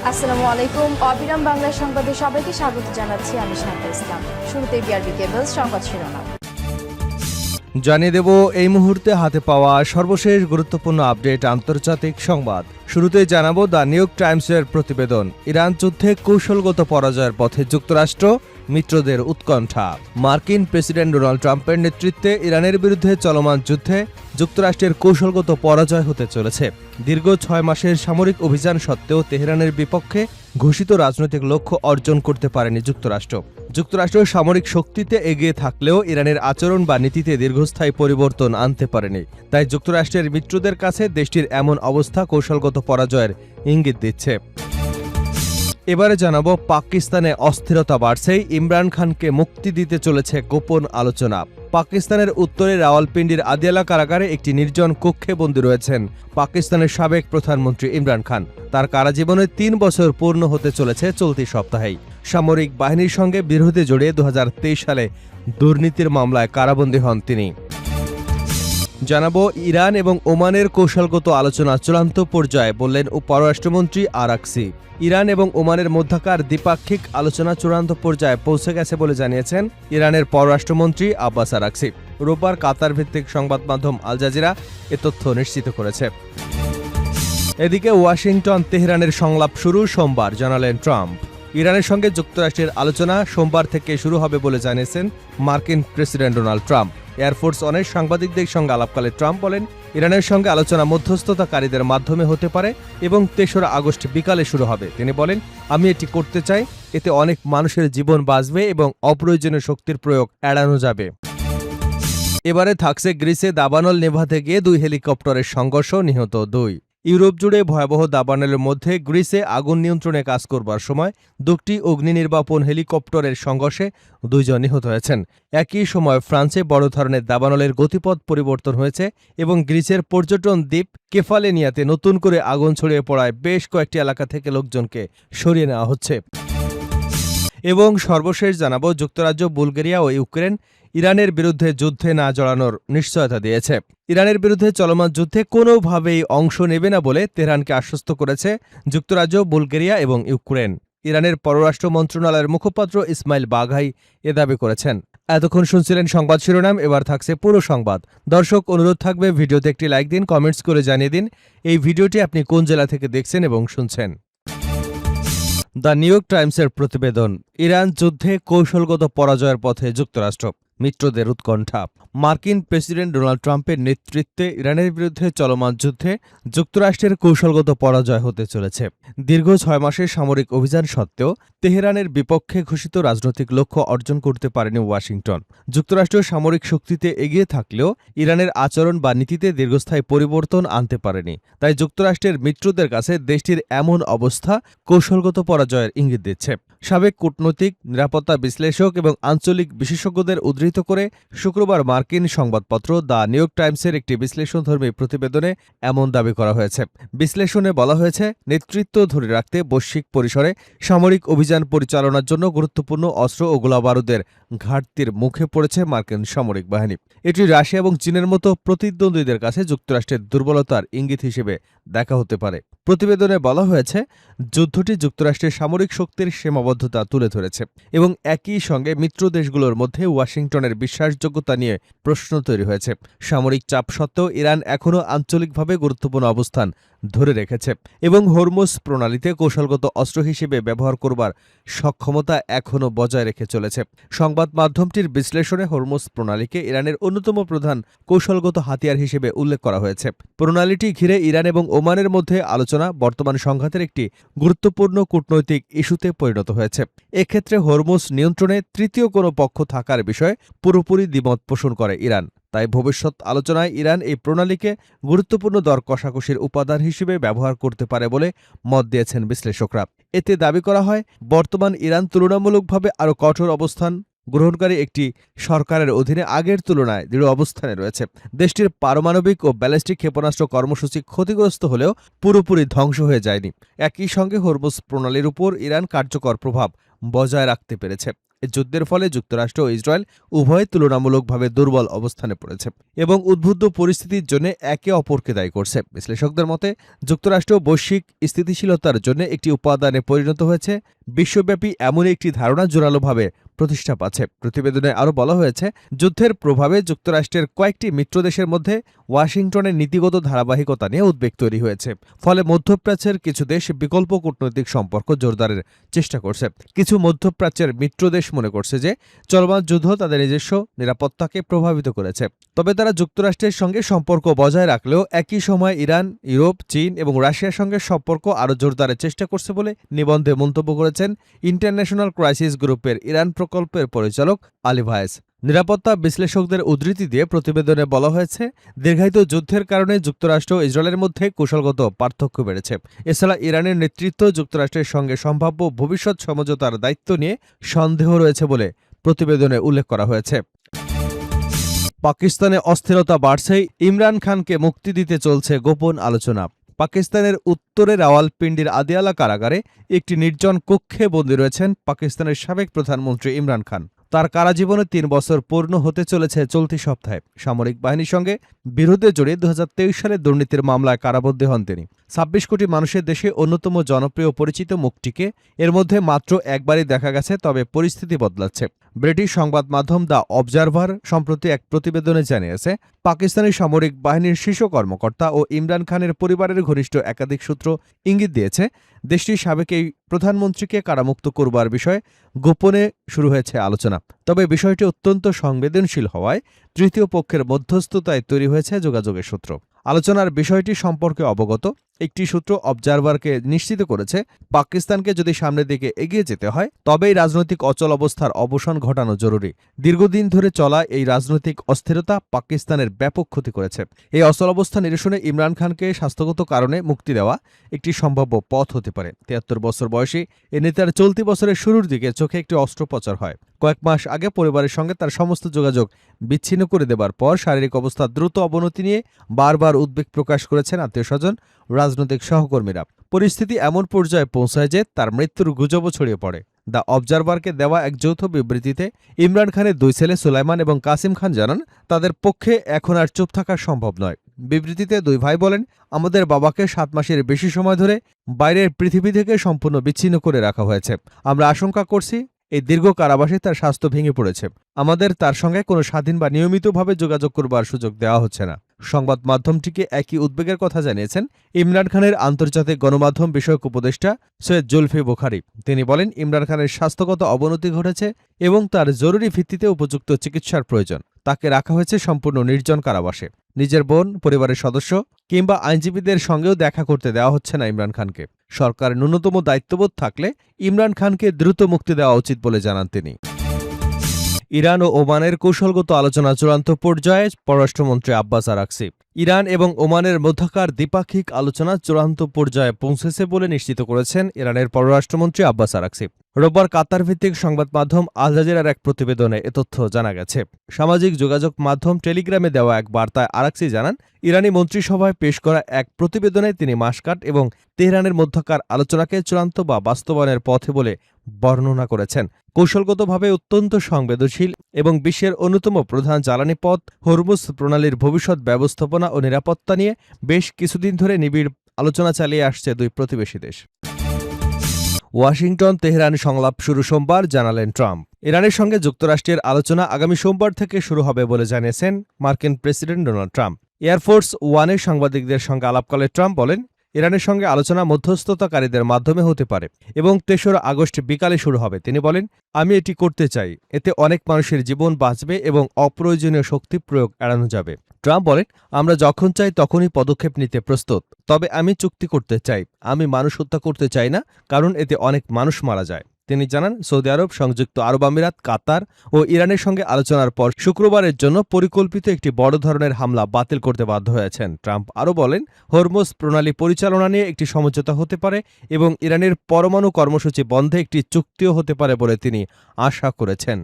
আসসালামু আলাইকুম। অবিরাম বাংলা সংবাদে সবাইকে স্বাগত জানাচ্ছি আমি শান্তা ইসলাম। শুরুতে বিআরবি কেবলস সংবাদ শিরোনাম জানিয়ে দেব এই মুহূর্তে হাতে পাওয়া সর্বশেষ গুরুত্বপূর্ণ আপডেট আন্তর্জাতিক সংবাদ। শুরুতেই জানাবো দ্য নিউ ইয়র্ক টাইমসের প্রতিবেদন, ইরান যুদ্ধে কৌশলগত পরাজয়ের পথে যুক্তরাষ্ট্র, মিত্রদের উৎকণ্ঠা। মার্কিন প্রেসিডেন্ট ডোনাল্ড ট্রাম্পের নেতৃত্বে ইরানের বিরুদ্ধে চলমান যুদ্ধে যুক্তরাষ্ট্রের কৌশলগত পরাজয় হতে চলেছে। দীর্ঘ 6 মাসের সামরিক অভিযান সত্ত্বেও তেহরানের বিপক্ষে ঘোষিত রাজনৈতিক লক্ষ্য অর্জন করতে পারেনি যুক্তরাষ্ট্র। যুক্তরাষ্ট্র সামরিক শক্তিতে এগিয়ে থাকলেও ইরানের আচরণ বা নীতিতে দীর্ঘস্থায়ী পরিবর্তন আনতে পারেনি। তাই যুক্তরাষ্ট্রের মিত্রদের কাছে দেশটির এমন অবস্থা কৌশলগত পরাজয়ের ইঙ্গিত দিচ্ছে। এবারে জানাবো পাকিস্তানে অস্থিরতা বাড়ছেই, ইমরান খানকে মুক্তি দিতে চলেছে গোপন আলোচনা। পাকিস্তানের উত্তরে রাওয়ালপিন্ডির আদিয়ালা কারাগারে একটি নির্জন কক্ষে বন্দী রয়েছেন পাকিস্তানের সাবেক প্রধানমন্ত্রী ইমরান খান। তার কারাজীবনে 3 বছর পূর্ণ হতে চলেছে চলতি সপ্তাহেই। সামরিক বাহিনীর সঙ্গে বিরোধে জড়িয়ে 2023 সালে দুর্নীতির মামলায় কারাবন্দী হন তিনি। জানাবো ইরান এবং ওমানের কৌশলগত আলোচনা চূড়ান্ত পর্যায়ে, বললেন পররাষ্ট্রমন্ত্রী আরাকসি। ইরান এবং ওমানের মধ্যকার দ্বিপাক্ষিক আলোচনা চূড়ান্ত পর্যায়ে পৌঁছে গেছে বলে জানিয়েছেন ইরানের পররাষ্ট্রমন্ত্রী আব্বাস আরাকসি। রোববার কাতার ভিত্তিক সংবাদ মাধ্যম আল জাজিরা এ তথ্য নিশ্চিত করেছে। এদিকে ওয়াশিংটন তেহরানের সংলাপ শুরু সোমবার, জানালেন ট্রাম্প। ইরানের সঙ্গে যুক্তরাষ্ট্রের আলোচনা সোমবার থেকে শুরু হবে বলে জানিয়েছেন মার্কিন প্রেসিডেন্ট ডোনাল্ড ট্রাম্প। এয়ারফোর্স ওয়ানের সাংবাদিকদের সঙ্গে আলাপকালে ট্রাম্প বলেন, ইরানের সঙ্গে আলোচনা মধ্যস্থতাকারীদের মাধ্যমে হতে পারে এবং 3রা আগস্ট বিকালে শুরু হবে। তিনি বলেন, আমি এটি করতে চাই, এতে অনেক মানুষের জীবন বাঁচবে এবং অপ্রয়োজনীয় শক্তির প্রয়োগ এড়ানো যাবে। এবারে থাকছে গ্রিসে দাবানল নেভাতে গিয়ে 2 হেলিকপ্টারের সংঘর্ষ, নিহত 2। ইউরোপ জুড়ে ভয়াবহ দাবানলের মধ্যে গ্রিসে আগুন নিয়ন্ত্রণে কাজ করবার সময় 2টি অগ্নি নির্বাপন হেলিকপ্টারের সংঘর্ষে 2 জন নিহত হয়েছেন। একই সময় ফ্রান্সে বড় ধরনের দাবানলের গতিপথ পরিবর্তন হয়েছে এবং গ্রিসের পর্যটন দ্বীপ কেফালেনিয়াতে নতুন করে আগুন ছড়িয়ে পড়ায় বেশ কয়েকটি এলাকা থেকে লোকজনকে সরিয়ে নেওয়া হচ্ছে। এবং সর্বশেষ জানাবো যুক্তরাজ্য, বুলগেরিয়া ও ইউক্রেন ইরানের বিরুদ্ধে যুদ্ধে না জড়ানোর নিশ্চয়তা দিয়েছে। ইরানের বিরুদ্ধে চলমান যুদ্ধে কোনোভাবেই অংশ নেবে না বলে তেহরানকে আশ্বস্ত করেছে যুক্তরাজ্য, বুলগেরিয়া এবং ইউক্রেন। ইরানের পররাষ্ট্র মন্ত্রণালয়ের মুখপাত্র ইসমাইল বাঘাই এ দাবি করেছেন। এতক্ষণ শুনছিলেন সংবাদ শিরোনাম, এবার থাকছে পুরো সংবাদ। দর্শক, অনুরোধ থাকবে ভিডিওতে একটি লাইক দিন, কমেন্টস করে জানিয়ে দিন এই ভিডিওটি আপনি কোন জেলা থেকে দেখছেন এবং শুনছেন। দ্য নিউ ইয়র্ক টাইমসের প্রতিবেদন, ইরান যুদ্ধে কৌশলগত পরাজয়ের পথে যুক্তরাষ্ট্র, মিত্রদের উৎকণ্ঠা। মার্কিন প্রেসিডেন্ট ডোনাল্ড ট্রাম্পের নেতৃত্বে ইরানের বিরুদ্ধে চলমান যুদ্ধে যুক্তরাষ্ট্রের কৌশলগত পরাজয় হতে চলেছে। দীর্ঘ 6 মাসের সামরিক অভিযান সত্ত্বেও তেহরানের বিপক্ষে ঘোষিত রাজনৈতিক লক্ষ্য অর্জন করতে পারেনি ওয়াশিংটন। যুক্তরাষ্ট্র সামরিক শক্তিতে এগিয়ে থাকলেও ইরানের আচরণ বা নীতিতে দীর্ঘস্থায়ী পরিবর্তন আনতে পারেনি। তাই যুক্তরাষ্ট্রের মিত্রদের কাছে দেশটির এমন অবস্থা কৌশলগত পরাজয়ের ইঙ্গিত দিচ্ছে। সাবেক কূটনৈতিক, নিরাপত্তা বিশ্লেষক এবং আঞ্চলিক বিশেষজ্ঞদের উদ্ধৃত করে শুক্রবার মার্কিন সংবাদপত্র দ্য নিউ ইয়র্ক টাইমসের একটি বিশ্লেষণধর্মী প্রতিবেদনে এমন দাবি করা হয়েছে। বিশ্লেষণে বলা হয়েছে, নেতৃত্ব ধরে রাখতে বৈশ্বিক পরিসরে সামরিক অভিযান পরিচালনার জন্য গুরুত্বপূর্ণ অস্ত্র ও গোলাবারুদের ঘাটতির মুখে পড়েছে মার্কিন সামরিক বাহিনী। এটি রাশিয়া এবং চীনের মতো প্রতিদ্বন্দ্বীদের কাছে যুক্তরাষ্ট্রের দুর্বলতার ইঙ্গিত হিসেবে দেখা হতে পারে। প্রতিবেদনে বলা হয়েছে, যুদ্ধটি যুক্তরাষ্ট্রের সামরিক শক্তির সীমাবদ্ধতা তুলে ধরেছে এবং একই সঙ্গে মিত্র দেশগুলোর মধ্যে ওয়াশিংটনের বিশ্বাসযোগ্যতা নিয়ে প্রশ্ন তৈরি হয়েছে। সামরিক চাপ সত্ত্বেও ইরান এখনও আঞ্চলিকভাবে গুরুত্বপূর্ণ অবস্থান ধরে রেখেছে এবং হরমুজ প্রণালীতে কৌশলগত অস্ত্র হিসেবে ব্যবহার করবার সক্ষমতা এখনও বজায় রেখে চলেছে। সংবাদ মাধ্যমটির বিশ্লেষণে হরমুজ প্রণালীকে ইরানের অন্যতম প্রধান কৌশলগত হাতিয়ার হিসেবে উল্লেখ করা হয়েছে। প্রণালীটি ঘিরে ইরান এবং ওমানের মধ্যে আলোচনা বর্তমান সংঘাতের একটি গুরুত্বপূর্ণ কূটনৈতিক ইস্যুতে পরিণত হয়েছে। এক্ষেত্রে হরমুজ নিয়ন্ত্রণে তৃতীয় কোনো পক্ষ থাকার বিষয়ে পুরোপুরি দ্বিমত পোষণ করে ইরান। তাই ভবিষ্যৎ আলোচনায় ইরান এই প্রণালীকে গুরুত্বপূর্ণ দর কষাকষির উপাদান হিসেবে ব্যবহার করতে পারে বলে মত দিয়েছেন বিশ্লেষকরা। এতে দাবি করা হয়, বর্তমান ইরান তুলনামূলকভাবে আরও কঠোর অবস্থান গ্রহণকারী একটি সরকারের অধীনে আগের তুলনায় দৃঢ় অবস্থানে রয়েছে। দেশটির পারমাণবিক ও ব্যালিস্টিক ক্ষেপণাস্ত্র কর্মসূচি ক্ষতিগ্রস্ত হলেও পুরোপুরি ধ্বংস হয়ে যায়নি। একই সঙ্গে হরমুজ প্রণালীর উপর ইরান কার্যকর প্রভাব বজায় রাখতে পেরেছে। এই যুদ্ধের ফলে যুক্তরাষ্ট্র ও ইসরায়েল উভয় তুলনামূলকভাবে দুর্বল অবস্থানে পড়েছে এবং উদ্বুদ্ধ পরিস্থিতির জন্য একে অপরকে দায়ী করছে। বিশ্লেষকদের মতে যুক্তরাষ্ট্র বৈশ্বিক স্থিতিশীলতার জন্য একটি উপাদানে পরিণত হয়েছে, বিশ্বব্যাপী এমন একটি ধারণা জোরালোভাবে প্রতিষ্ঠা পাচ্ছে। প্রতিবেদনে আরও বলা হয়েছে, যুদ্ধের প্রভাবে যুক্তরাষ্ট্রের কয়েকটি মিত্রদেশের মধ্যে ওয়াশিংটনের নীতিগত ধারাবাহিকতা নিয়ে উদ্বেগ তৈরি হয়েছে। ফলে মধ্যপ্রাচ্যের কিছু দেশ বিকল্প কূটনৈতিক সম্পর্ক জোরদারের চেষ্টা করছে। কিছু মধ্যপ্রাচ্যের মিত্রদেশ মনে করছে যে চলমান যুদ্ধ তাদের নিজস্ব নিরাপত্তাকে প্রভাবিত করেছে। তবে তারা যুক্তরাষ্ট্রের সঙ্গে সম্পর্ক বজায় রাখলেও একই সময় ইরান, ইউরোপ, চীন এবং রাশিয়ার সঙ্গে সম্পর্ক আরও জোরদারের চেষ্টা করছে বলে নিবন্ধে মন্তব্য করেছেন ইন্টারন্যাশনাল ক্রাইসিস গ্রুপের ইরান প্রকল্পের পরিচালক আলী ভায়েস। নিরাপত্তা বিশ্লেষকদের উদ্ধৃতি দিয়ে প্রতিবেদনে বলা হয়েছে, দীর্ঘায়িত যুদ্ধের কারণে যুক্তরাষ্ট্র ও ইসরায়েলের মধ্যে কৌশলগত পার্থক্য বেড়েছে। এছাড়া ইরানের নেতৃত্ব যুক্তরাষ্ট্রের সঙ্গে সম্ভাব্য ভবিষ্যৎ সমঝোতার দায়িত্ব নিয়ে সন্দেহ রয়েছে বলে প্রতিবেদনে উল্লেখ করা হয়েছে। পাকিস্তানে অস্থিরতা বাড়ছেই, ইমরান খানকে মুক্তি দিতে চলছে গোপন আলোচনা। পাকিস্তানের উত্তরে রাওয়ালপিন্ডির আদিয়ালা কারাগারে একটি নির্জন কক্ষে বন্দী রয়েছেন পাকিস্তানের সাবেক প্রধানমন্ত্রী ইমরান খান। তার কারাজীবনে ৩ বছর পূর্ণ হতে চলেছে চলতি সপ্তাহে। সামরিক বাহিনীর সঙ্গে বিরোধে জড়িয়ে ২০২৩ সালে দুর্নীতির মামলায় কারাবন্দী হন তিনি। ২৬ কোটি মানুষের দেশে অন্যতম জনপ্রিয় পরিচিত মুখটিকে এর মধ্যে মাত্র একবারই দেখা গেছে, তবে পরিস্থিতি বদলাচ্ছে। ব্রিটিশ সংবাদ মাধ্যম দ্য অবজারভার সম্প্রতি এক প্রতিবেদনে জানিয়েছে, পাকিস্তানি সামরিক বাহিনীর শীর্ষ কর্মকর্তা ও ইমরান খানের পরিবারের ঘনিষ্ঠ একাধিক সূত্র ইঙ্গিত দিয়েছে, দেশটির সাবেক এই প্রধানমন্ত্রীকে কারামুক্ত করবার বিষয়ে গোপনে শুরু হয়েছে আলোচনা। তবে বিষয়টি অত্যন্ত সংবেদনশীল হওয়ায় তৃতীয় পক্ষের মধ্যস্থতায় তৈরি হয়েছে যোগাযোগের সূত্র। আলোচনার বিষয়টি সম্পর্কে অবগত একটি সূত্র অবজারভারকে নিশ্চিত করেছে, পাকিস্তানকে যদি সামনের দিকে এগিয়ে যেতে হয় তবেই রাজনৈতিক অচল অবস্থার অবসান ঘটানো জরুরি। দীর্ঘদিন ধরে চলা এই রাজনৈতিক অস্থিরতা পাকিস্তানের ব্যাপক ক্ষতি করেছে। এই অচল অবস্থা নিরসনে ইমরান খানকে স্বাস্থ্যগত কারণে মুক্তি দেওয়া একটি সম্ভাব্য পথ হতে পারে। ৭৩ বছর বয়সী এ নেতার চলতি বছরের শুরুর দিকে চোখে একটি অস্ত্রোপচার হয়। কয়েক মাস আগে পরিবারের সঙ্গে তার সমস্ত যোগাযোগ বিচ্ছিন্ন করে দেবার পর শারীরিক অবস্থার দ্রুত অবনতি নিয়ে বারবার উদ্বেগ প্রকাশ করেছেন আত্মীয়স্বজন, রাজনৈতিক সহকর্মীরা। পরিস্থিতি এমন পর্যায়ে পৌঁছায় যে তার মৃত্যুর গুজবও ছড়িয়ে পড়ে। দ্য অবজারভারকে দেওয়া এক যৌথ বিবৃতিতে ইমরান খানের 2 ছেলে সুলাইমান এবং কাসিম খান জানান, তাদের পক্ষে এখন আর চুপ থাকা সম্ভব নয়। বিবৃতিতে 2 ভাই বলেন, আমাদের বাবাকে 7 মাসের বেশি সময় ধরে বাইরের পৃথিবী থেকে সম্পূর্ণ বিচ্ছিন্ন করে রাখা হয়েছে। আমরা আশঙ্কা করছি এই দীর্ঘ কারাবাসে তার স্বাস্থ্য ভেঙে পড়েছে। আমাদের তার সঙ্গে কোনো স্বাধীন বা নিয়মিতভাবে যোগাযোগ করবার সুযোগ দেওয়া হচ্ছে না। সংবাদ মাধ্যমটিকে একই উদ্বেগের কথা জানিয়েছেন ইমরান খানের আন্তর্জাতিক গণমাধ্যম বিষয়ক উপদেষ্টা সৈয়দ জুলফি বুখারী। তিনি বলেন, ইমরান খানের স্বাস্থ্যগত অবনতি ঘটেছে এবং তার জরুরি ভিত্তিতে উপযুক্ত চিকিৎসার প্রয়োজন। তাকে রাখা হয়েছে সম্পূর্ণ নির্জন কারাবাসে। নিজের বোন, পরিবারের সদস্য কিংবা আইনজীবীদের সঙ্গেও দেখা করতে দেওয়া হচ্ছে না ইমরান খানকে। সরকার ন্যূনতম দায়িত্ববোধ থাকলে ইমরান খানকে দ্রুত মুক্তি দেওয়া উচিত বলে জানান তিনি। ইরান ও ওমানের কৌশলগত আলোচনা চূড়ান্ত পর্যায়ে, পররাষ্ট্রমন্ত্রী আব্বাস আরাকচি। ইরান এবং ওমানের মধ্যকার দ্বিপাক্ষিক আলোচনা চূড়ান্ত পর্যায়ে পৌঁছেছে বলে নিশ্চিত করেছেন ইরানের পররাষ্ট্রমন্ত্রী আব্বাস আরাকচি। রোববার কাতার ভিত্তিক সংবাদ মাধ্যম আল জাজিরার এক প্রতিবেদনে এ তথ্য জানা গেছে। সামাজিক যোগাযোগ মাধ্যম টেলিগ্রামে দেওয়া এক বার্তায় আরাকচি জানান, ইরানি মন্ত্রিসভায় পেশ করা এক প্রতিবেদনে তিনি মাস্কাট এবং তেহরানের মধ্যকার আলোচনাকে চূড়ান্ত বা বাস্তবায়নের পথে বলে বর্ণনা করেছেন। কৌশলগতভাবে অত্যন্ত সংবেদনশীল এবং বিশ্বের অন্যতম প্রধান জ্বালানি পথ হরমুজ প্রণালীর ভবিষ্যৎ ব্যবস্থাপনা ও নিরাপত্তা নিয়ে বেশ কিছুদিন ধরে নিবিড় আলোচনা চালিয়ে আসছে 2 প্রতিবেশী দেশ। ওয়াশিংটন তেহরান সংলাপ শুরু সোমবার, জানালেন ট্রাম্প। ইরানের সঙ্গে যুক্তরাষ্ট্রের আলোচনা আগামী সোমবার থেকে শুরু হবে বলে জানিয়েছেন মার্কিন প্রেসিডেন্ট ডোনাল্ড ট্রাম্প। এয়ারফোর্স ওয়ানের সাংবাদিকদের সঙ্গে আলাপকালে ট্রাম্প বলেন, ইরানের সঙ্গে আলোচনা মধ্যস্থতাকারীদের মাধ্যমে হতে পারে এবং ৩রা আগস্ট বিকালে শুরু হবে। তিনি বলেন, আমি এটি করতে চাই, এতে অনেক মানুষের জীবন বাঁচবে এবং অপ্রয়োজনীয় শক্তি প্রয়োগ এড়ানো যাবে। ট্রাম্প বলেন, আমরা যখন চাই তখনই পদক্ষেপ নিতে প্রস্তুত, তবে আমি চুক্তি করতে চাই, আমি মানুষ হত্যা করতে চাই না, কারণ এতে অনেক মানুষ মারা যায়। তিনি জানান, সৌদি আরব, সংযুক্ত আরব আমিরাত, কাতার ও ইরানের সঙ্গে আলোচনার পর শুক্রবারের জন্য পরিকল্পিত একটি বড় ধরনের হামলা বাতিল করতে বাধ্য হয়েছেন। ট্রাম্প আরও বলেন, হরমুজ প্রণালী পরিচালনা নিয়ে একটি সমঝোতা হতে পারে এবং ইরানের পরমাণু কর্মসূচি বন্ধে একটি চুক্তিও হতে পারে বলে তিনি আশা করেছেন।